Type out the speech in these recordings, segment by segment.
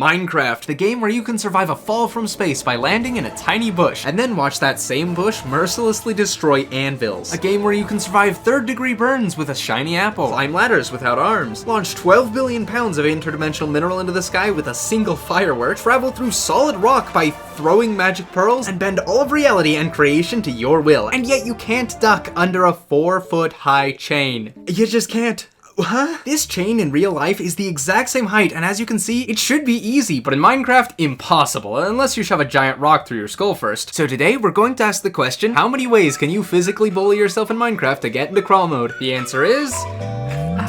Minecraft, the game where you can survive a fall from space by landing in a tiny bush, and then watch that same bush mercilessly destroy anvils. A game where you can survive third-degree burns with a shiny apple, climb ladders without arms, launch 12 billion pounds of interdimensional mineral into the sky with a single firework, travel through solid rock by throwing magic pearls, and bend all of reality and creation to your will. And yet you can't duck under a 4-foot-high chain. You just can't. Huh? This chain in real life is the exact same height, and as you can see, it should be easy, but in Minecraft, impossible, unless you shove a giant rock through your skull first. So today, we're going to ask the question, how many ways can you physically bully yourself in Minecraft to get into crawl mode? The answer is...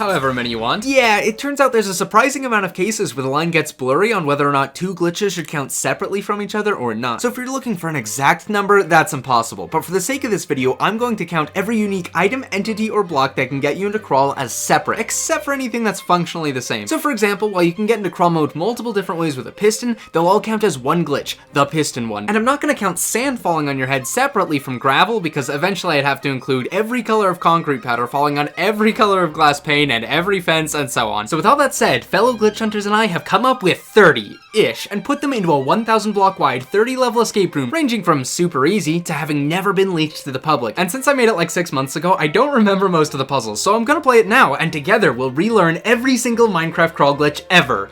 however many you want. Yeah, it turns out there's a surprising amount of cases where the line gets blurry on whether or not two glitches should count separately from each other or not. So if you're looking for an exact number, that's impossible. But for the sake of this video, I'm going to count every unique item, entity, or block that can get you into crawl as separate, except for anything that's functionally the same. So for example, while you can get into crawl mode multiple different ways with a piston, they'll all count as one glitch, the piston one. And I'm not gonna count sand falling on your head separately from gravel, because eventually I'd have to include every color of concrete powder falling on every color of glass pane and every fence and so on. So with all that said, fellow glitch hunters and I have come up with 30-ish and put them into a 1,000 block wide 30 level escape room, ranging from super easy to having never been leaked to the public. And since I made it like 6 months ago, I don't remember most of the puzzles, so I'm gonna play it now, and together we'll relearn every single Minecraft crawl glitch ever.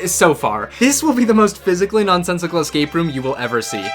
So far. This will be the most physically nonsensical escape room you will ever see.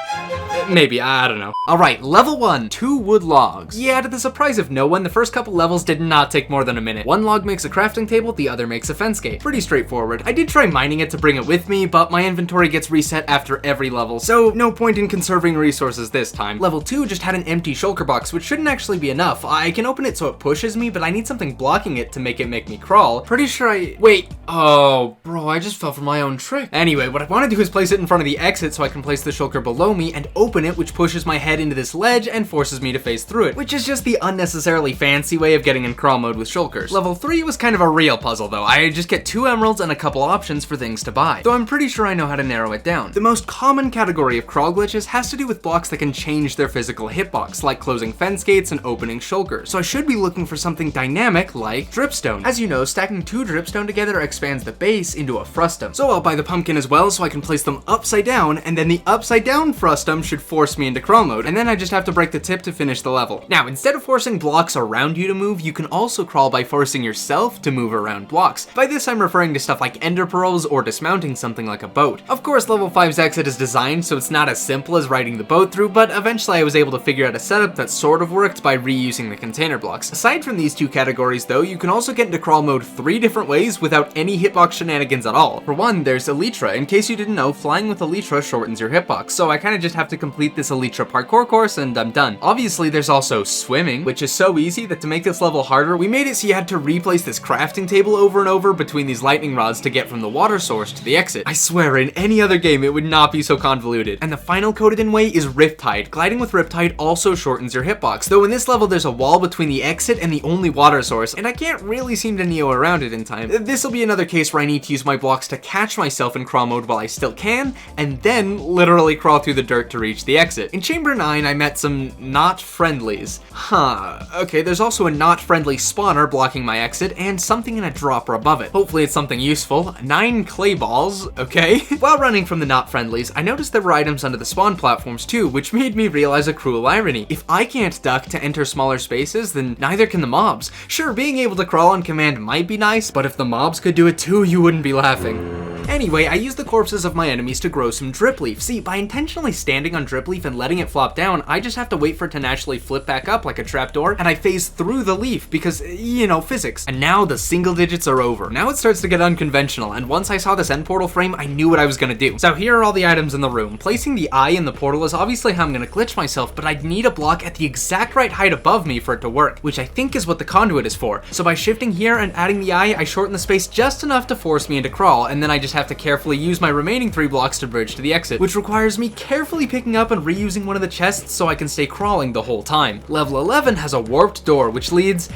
Maybe, I don't know. Alright, level 1, 2 wood logs. Yeah, to the surprise of no one, the first couple levels did not take more than a minute. One log makes a crafting table, the other makes a fence gate. Pretty straightforward. I did try mining it to bring it with me, but my inventory gets reset after every level, so no point in conserving resources this time. Level 2 just had an empty shulker box, which shouldn't actually be enough. I can open it so it pushes me, but I need something blocking it to make me crawl. Pretty sure wait. Oh, bro, I just fell for my own trick. Anyway, what I want to do is place it in front of the exit so I can place the shulker below me and open it, which pushes my head into this ledge and forces me to face through it, which is just the unnecessarily fancy way of getting in crawl mode with shulkers. Level 3 was kind of a real puzzle though. I just get 2 emeralds and a couple options for things to buy, though I'm pretty sure I know how to narrow it down. The most common category of crawl glitches has to do with blocks that can change their physical hitbox, like closing fence gates and opening shulkers. So I should be looking for something dynamic like dripstone. As you know, stacking 2 dripstone together expands the base into a frustum. So I'll buy the pumpkin as well so I can place them upside down, and then the upside down frustum should force me into crawl mode, and then I just have to break the tip to finish the level. Now, instead of forcing blocks around you to move, you can also crawl by forcing yourself to move around blocks. By this, I'm referring to stuff like ender pearls or dismounting something like a boat. Of course, level 5's exit is designed so it's not as simple as riding the boat through, but eventually I was able to figure out a setup that sort of worked by reusing the container blocks. Aside from these 2 categories though, you can also get into crawl mode 3 different ways without any hitbox shenanigans at all. For one, there's Elytra. In case you didn't know, flying with Elytra shortens your hitbox, so I kinda just have to complete this Elytra parkour course and I'm done. Obviously, there's also swimming, which is so easy that to make this level harder, we made it so you had to replace this crafting table over and over between these lightning rods to get from the water source to the exit. I swear, in any other game, it would not be so convoluted. And the final coded in way is Riptide. Gliding with Riptide also shortens your hitbox, though in this level there's a wall between the exit and the only water source, and I can't really seem to neo around it in time. This will be another case where I need to use my blocks to catch myself in crawl mode while I still can, and then literally crawl through the dirt to reach the exit. In Chamber 9, I met some not friendlies. Huh, okay, there's also a not friendly spawner blocking my exit, and something in a dropper above it. Hopefully it's something useful. 9 clay balls, okay? While running from the not friendlies, I noticed there were items under the spawn platforms too, which made me realize a cruel irony. If I can't duck to enter smaller spaces, then neither can the mobs. Sure, being able to crawl on command might be nice, but if the mobs could do it too, you wouldn't be laughing. Anyway, I used the corpses of my enemies to grow some drip leaf. See, by intentionally standing on drip leaf and letting it flop down, I just have to wait for it to naturally flip back up like a trapdoor, and I phase through the leaf because, you know, physics. And now the single digits are over. Now it starts to get unconventional, and once I saw this end portal frame, I knew what I was gonna do. So here are all the items in the room. Placing the eye in the portal is obviously how I'm gonna glitch myself, but I'd need a block at the exact right height above me for it to work, which I think is what the conduit is for. So by shifting here and adding the eye, I shorten the space just enough to force me into crawl, and then I just have to carefully use my remaining 3 blocks to bridge to the exit, which requires me carefully picking up and reusing one of the chests so I can stay crawling the whole time. Level 11 has a warped door, which leads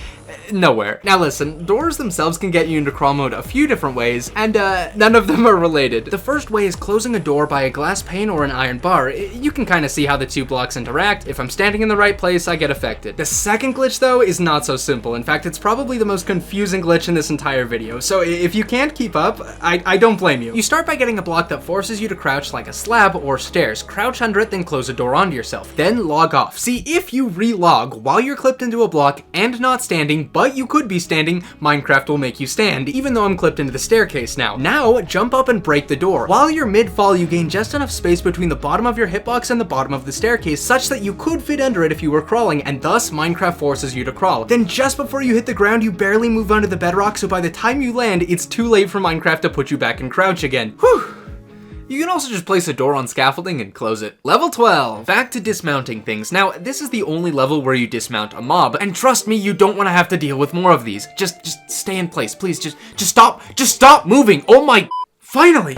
nowhere. Now listen, doors themselves can get you into crawl mode a few different ways, and none of them are related. The first way is closing a door by a glass pane or an iron bar. You can kind of see how the two blocks interact. If I'm standing in the right place, I get affected. The second glitch though is not so simple. In fact, it's probably the most confusing glitch in this entire video. So if you can't keep up, I don't blame you. You start by getting a block that forces you to crouch like a slab or stairs. Crouch under it, then close a door onto yourself. Then log off. See, if you re-log while you're clipped into a block and not standing, but you could be standing, Minecraft will make you stand, even though I'm clipped into the staircase now. Now, jump up and break the door. While you're mid-fall, you gain just enough space between the bottom of your hitbox and the bottom of the staircase, such that you could fit under it if you were crawling, and thus Minecraft forces you to crawl. Then just before you hit the ground, you barely move onto the bedrock, so by the time you land, it's too late for Minecraft to put you back in crouch again. Whew! You can also just place a door on scaffolding and close it. Level 12. Back to dismounting things. Now, this is the only level where you dismount a mob, and trust me, you don't want to have to deal with more of these. Just stay in place, please. Just stop moving. Oh my, finally.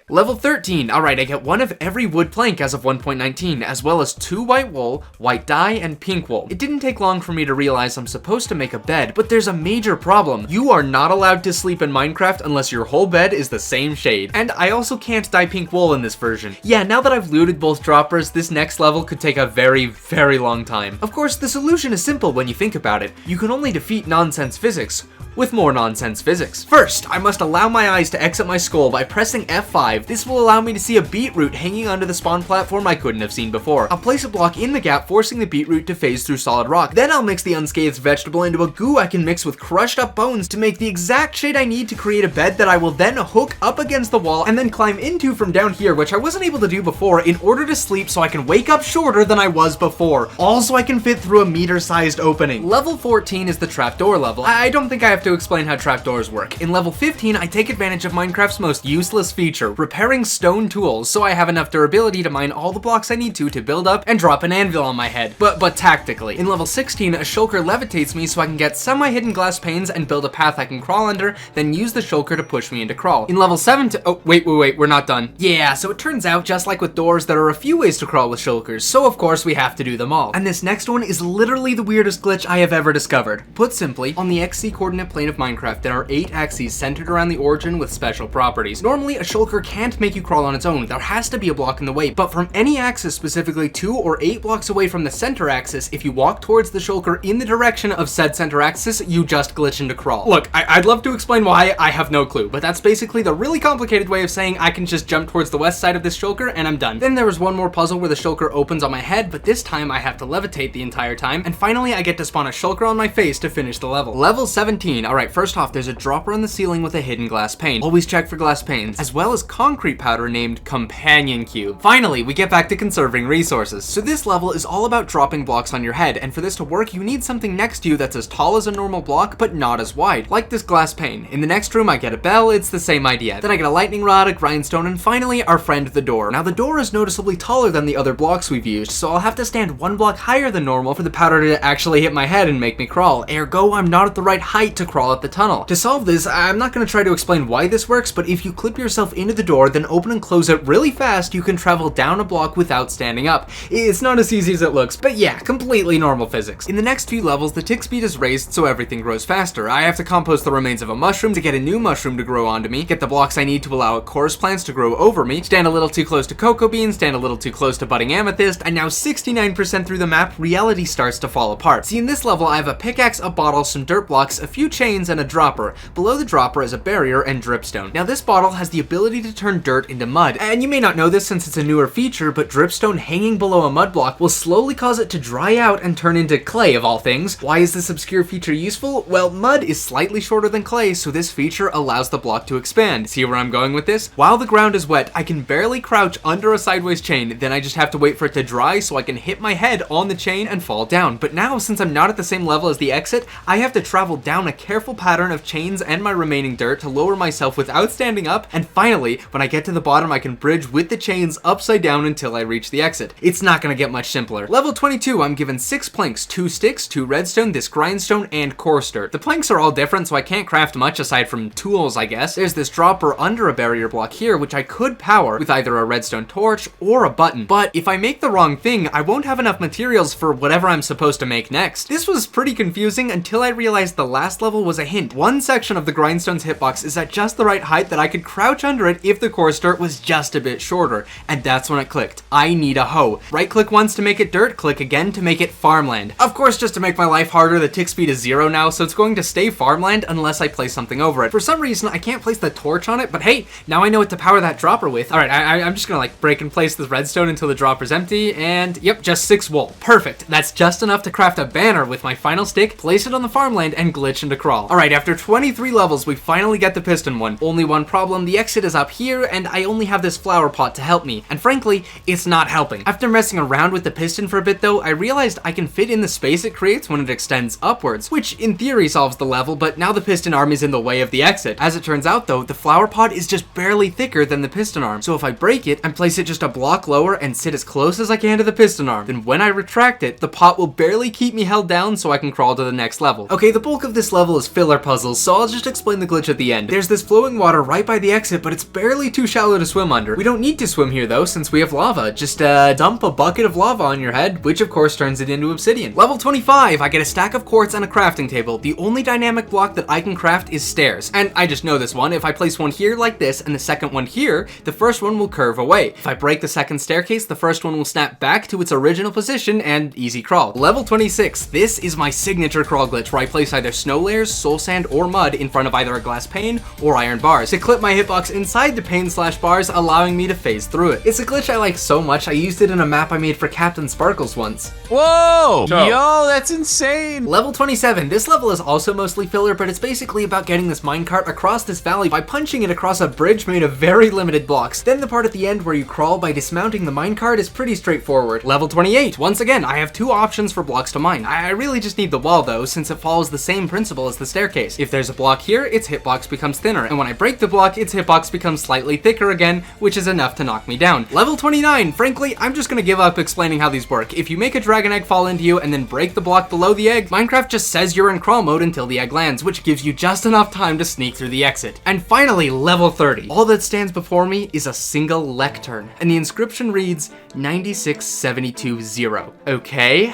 Level 13. Alright, I get one of every wood plank as of 1.19, as well as 2 white wool, white dye, and pink wool. It didn't take long for me to realize I'm supposed to make a bed, but there's a major problem. You are not allowed to sleep in Minecraft unless your whole bed is the same shade. And I also can't dye pink wool in this version. Yeah, now that I've looted both droppers, this next level could take a very, very long time. Of course, the solution is simple when you think about it. You can only defeat nonsense physics with more nonsense physics. First, I must allow my eyes to exit my skull by pressing F5. This will allow me to see a beetroot hanging onto the spawn platform I couldn't have seen before. I'll place a block in the gap, forcing the beetroot to phase through solid rock. Then I'll mix the unscathed vegetable into a goo I can mix with crushed up bones to make the exact shade I need to create a bed that I will then hook up against the wall and then climb into from down here, which I wasn't able to do before, in order to sleep so I can wake up shorter than I was before. Also, I can fit through a meter-sized opening. Level 14 is the trapdoor level. I don't think I have to explain how trapdoors work. In level 15, I take advantage of Minecraft's most useless feature, repairing stone tools, so I have enough durability to mine all the blocks I need to build up and drop an anvil on my head, but tactically. In level 16, a shulker levitates me so I can get semi-hidden glass panes and build a path I can crawl under, then use the shulker to push me into crawl. In level 17, oh, wait, we're not done. Yeah, so it turns out, just like with doors, there are a few ways to crawl with shulkers, so of course we have to do them all. And this next one is literally the weirdest glitch I have ever discovered. Put simply, on the XZ coordinate plane of Minecraft, there are 8 axes centered around the origin with special properties. Normally, a shulker can't make you crawl on its own. There has to be a block in the way, but from any axis, specifically 2 or 8 blocks away from the center axis, if you walk towards the shulker in the direction of said center axis, you just glitch into crawl. Look, I'd love to explain why, I have no clue, but that's basically the really complicated way of saying I can just jump towards the west side of this shulker and I'm done. Then there was one more puzzle where the shulker opens on my head, but this time I have to levitate the entire time, and finally I get to spawn a shulker on my face to finish the level. Level 17. Alright, first off, there's a dropper on the ceiling with a hidden glass pane. Always check for glass panes, as well as concrete powder named Companion Cube. Finally, we get back to conserving resources. So this level is all about dropping blocks on your head, and for this to work, you need something next to you that's as tall as a normal block, but not as wide, like this glass pane. In the next room, I get a bell. It's the same idea. Then I get a lightning rod, a grindstone, and finally, our friend the door. Now, the door is noticeably taller than the other blocks we've used, so I'll have to stand 1 block higher than normal for the powder to actually hit my head and make me crawl. Ergo, I'm not at the right height to crawl up the tunnel. To solve this, I'm not going to try to explain why this works, but if you clip yourself into the door, then open and close it really fast, you can travel down a block without standing up. It's not as easy as it looks, but yeah, completely normal physics. In the next few levels, the tick speed is raised so everything grows faster. I have to compost the remains of a mushroom to get a new mushroom to grow onto me, get the blocks I need to allow chorus plants to grow over me, stand a little too close to cocoa beans, stand a little too close to budding amethyst, and now 69% through the map, reality starts to fall apart. See, in this level, I have a pickaxe, a bottle, some dirt blocks, a few chains, and a dropper. Below the dropper is a barrier and dripstone. Now, this bottle has the ability to turn dirt into mud, and you may not know this since it's a newer feature, but dripstone hanging below a mud block will slowly cause it to dry out and turn into clay, of all things. Why is this obscure feature useful? Well, mud is slightly shorter than clay, so this feature allows the block to expand. See where I'm going with this? While the ground is wet, I can barely crouch under a sideways chain, then I just have to wait for it to dry so I can hit my head on the chain and fall down. But now, since I'm not at the same level as the exit, I have to travel down a careful pattern of chains and my remaining dirt to lower myself without standing up, and finally, when I get to the bottom, I can bridge with the chains upside down until I reach the exit. It's not gonna get much simpler. Level 22, I'm given 6 planks, 2 sticks, 2 redstone, this grindstone, and coarse dirt. The planks are all different, so I can't craft much aside from tools, I guess. There's this dropper under a barrier block here, which I could power with either a redstone torch or a button. But if I make the wrong thing, I won't have enough materials for whatever I'm supposed to make next. This was pretty confusing until I realized the last level was a hint. One section of the grindstone's hitbox is at just the right height that I could crouch under it if the coarse dirt was just a bit shorter. And that's when it clicked. I need a hoe. Right click once to make it dirt, click again to make it farmland. Of course, just to make my life harder, the tick speed is 0 now, so it's going to stay farmland unless I place something over it. For some reason, I can't place the torch on it, but hey, now I know what to power that dropper with. Alright, I'm just gonna like break and place the redstone until the dropper's empty, and yep, just 6 wool. Perfect. That's just enough to craft a banner with my final stick, place it on the farmland, and glitch into crawl. Alright, after 23 levels, we finally get the piston one. Only one problem, the exit is up here, and I only have this flower pot to help me, and frankly, it's not helping. After messing around with the piston for a bit though, I realized I can fit in the space it creates when it extends upwards, which in theory solves the level, but now the piston arm is in the way of the exit. As it turns out though, the flower pot is just barely thicker than the piston arm, so if I break it and place it just a block lower and sit as close as I can to the piston arm, then when I retract it, the pot will barely keep me held down so I can crawl to the next level. Okay, the bulk of this level is filler puzzles, so I'll just explain the glitch at the end. There's this flowing water right by the exit, but it's barely too shallow to swim under. We don't need to swim here though, since we have lava. Just dump a bucket of lava on your head, which of course turns it into obsidian. Level 25, I get a stack of quartz and a crafting table. The only dynamic block that I can craft is stairs, and I just know this one. If I place one here like this and the second one here, the first one will curve away. If I break the second staircase, the first one will snap back to its original position and easy crawl. Level 26, this is my signature crawl glitch where I place either snow layers, soul sand, or mud in front of either a glass pane or iron bars to clip my hitbox inside the pane/bars, allowing me to phase through it. It's a glitch I like so much, I used it in a map I made for Captain Sparkles once. Whoa! Yo, that's insane! Level 27, this level is also mostly filler, but it's basically about getting this minecart across this valley by punching it across a bridge made of very limited blocks. Then the part at the end where you crawl by dismounting the minecart is pretty straightforward. Level 28, once again, I have 2 options for blocks to mine. I really just need the wall though, since it follows the same principle as the staircase. If there's a block here, its hitbox becomes thinner, and when I break the block, its hitbox becomes slightly thicker again, which is enough to knock me down. Level 29, frankly, I'm just gonna give up explaining how these work. If you make a dragon egg fall into you and then break the block below the egg, Minecraft just says you're in crawl mode until the egg lands, which gives you just enough time to sneak through the exit. And finally, level 30. All that stands before me is a single lectern, and the inscription reads 96720. Okay?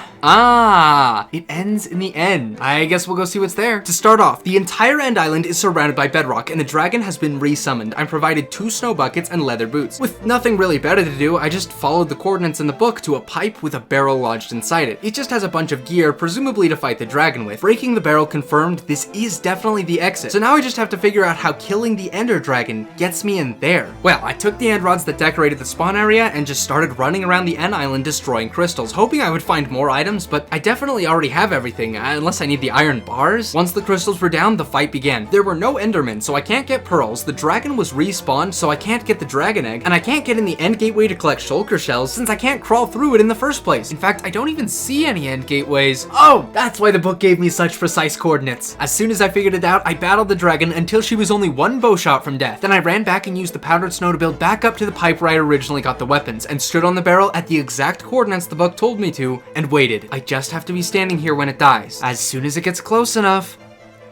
It ends in the end. I guess we'll go see what's there. To start off, the entire end island is surrounded by bedrock, and the dragon has been resummoned. I'm provided 2 snow buckets and leather boots. With nothing really better to do, I just followed the coordinates in the book to a pipe with a barrel lodged inside it. It just has a bunch of gear, presumably to fight the dragon with. Breaking the barrel confirmed this is definitely the exit. So now I just have to figure out how killing the ender dragon gets me in there. Well, I took the end rods that decorated the spawn area and just started running around the end island destroying crystals, hoping I would find more items, but I definitely already have everything, unless I need the iron bars. Once the crystals were down, the fight began. There were no endermen, so I can't get pearls. The dragon was respawned, so I can't get the dragon egg, and I can't get in the end gateway to collect shulker shells since I can't crawl through it in the first place. In fact, I don't even see any end gateways. Oh, that's why the book gave me such precise coordinates. As soon as I figured it out, I battled the dragon until she was only 1 bow shot from death. Then I ran back and used the powdered snow to build back up to the pipe where I originally got the weapons, and stood on the barrel at the exact coordinates the book told me to, and waited. I just have to be standing here when it dies. As soon as it gets close enough.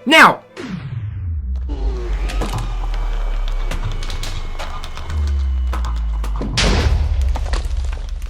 Now!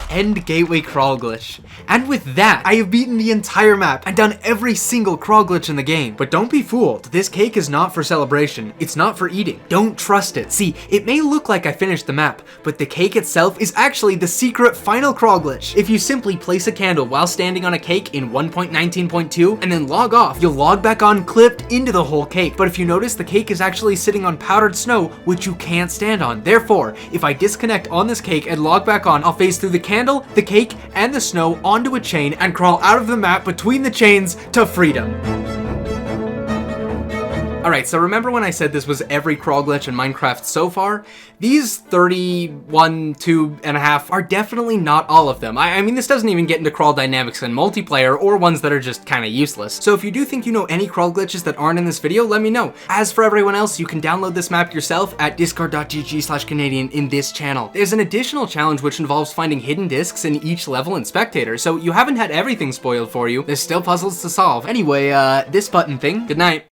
End gateway crawl glitch. And with that, I have beaten the entire map and done every single crawl glitch in the game. But don't be fooled, this cake is not for celebration. It's not for eating. Don't trust it. See, it may look like I finished the map, but the cake itself is actually the secret final crawl glitch. If you simply place a candle while standing on a cake in 1.19.2 and then log off, you'll log back on clipped into the whole cake. But if you notice, the cake is actually sitting on powdered snow, which you can't stand on. Therefore, if I disconnect on this cake and log back on, I'll phase through the candle, the cake, and the snow onto a chain and crawl out of the map between the chains to freedom. Alright, so remember when I said this was every crawl glitch in Minecraft so far? These 31, 2.5 are definitely not all of them. I mean, this doesn't even get into crawl dynamics in multiplayer or ones that are just kinda useless. So if you do think you know any crawl glitches that aren't in this video, let me know. As for everyone else, you can download this map yourself at discord.gg/Canadian in this channel. There's an additional challenge which involves finding hidden discs in each level in Spectator, so you haven't had everything spoiled for you. There's still puzzles to solve. Anyway, this button thing, good night.